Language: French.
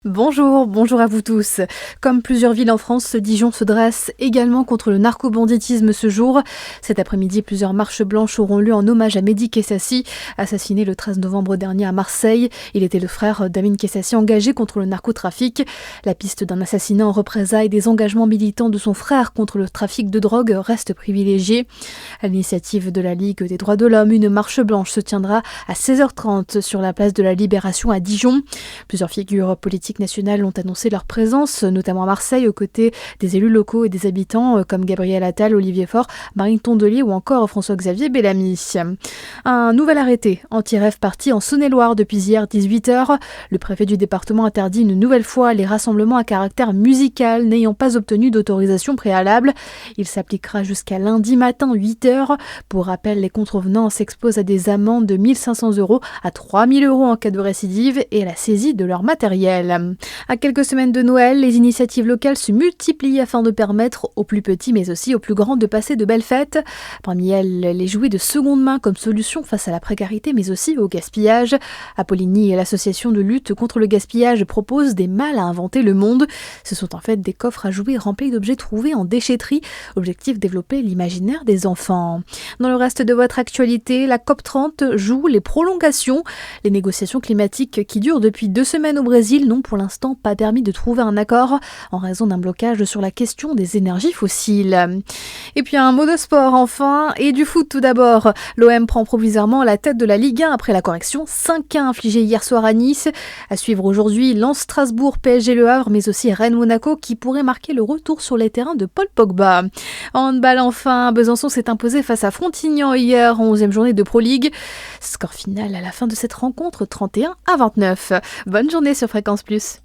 Bonjour à vous tous. Comme plusieurs villes en France, Dijon se dresse également contre le narcobanditisme ce jour. Cet après-midi, plusieurs marches blanches auront lieu en hommage à Mehdi Kessassi, assassiné le 13 novembre dernier à Marseille. Il était le frère d'Amin Kessassi engagé contre le narcotrafic. La piste d'un assassinat en représailles des engagements militants de son frère contre le trafic de drogue reste privilégiée. À l'initiative de la Ligue des droits de l'homme, une marche blanche se tiendra à 16h30 sur la place de la Libération à Dijon. Plusieurs figures politiques nationales ont annoncé leur présence, notamment à Marseille, aux côtés des élus locaux et des habitants comme Gabriel Attal, Olivier Faure, Marine Tondelier ou encore François-Xavier Bellamy. Un nouvel arrêté anti-rave parti en Saône-et-Loire depuis hier 18h. Le préfet du département interdit une nouvelle fois les rassemblements à caractère musical n'ayant pas obtenu d'autorisation préalable. Il s'appliquera jusqu'à lundi matin 8h. Pour rappel, les contrevenants s'exposent à des amendes de 1 500 € à 3 000 € en cas de récidive et à la saisie de leur matériel. À quelques semaines de Noël, les initiatives locales se multiplient afin de permettre aux plus petits mais aussi aux plus grands de passer de belles fêtes. Parmi elles, les jouets de seconde main comme solution face à la précarité mais aussi au gaspillage. Apollinie et l'association de lutte contre le gaspillage proposent des mâles à inventer le monde. Ce sont en fait des coffres à jouets remplis d'objets trouvés en déchetterie. Objectif, développer l'imaginaire des enfants. Dans le reste de votre actualité, la COP30 joue les prolongations. Les négociations climatiques qui durent depuis 2 semaines au Brésil n'ont pour l'instant pas permis de trouver un accord en raison d'un blocage sur la question des énergies fossiles. Et puis un mot de sport enfin et du foot tout d'abord. L'OM prend provisoirement la tête de la Ligue 1 après la correction 5-1 infligée hier soir à Nice. À suivre aujourd'hui Lens Strasbourg, PSG Le Havre mais aussi Rennes Monaco qui pourrait marquer le retour sur les terrains de Paul Pogba. En handball enfin, Besançon s'est imposé face à Frontignan hier en 11e journée de Pro League. Score final à la fin de cette rencontre 31-29. Bonne journée sur Fréquence Plus.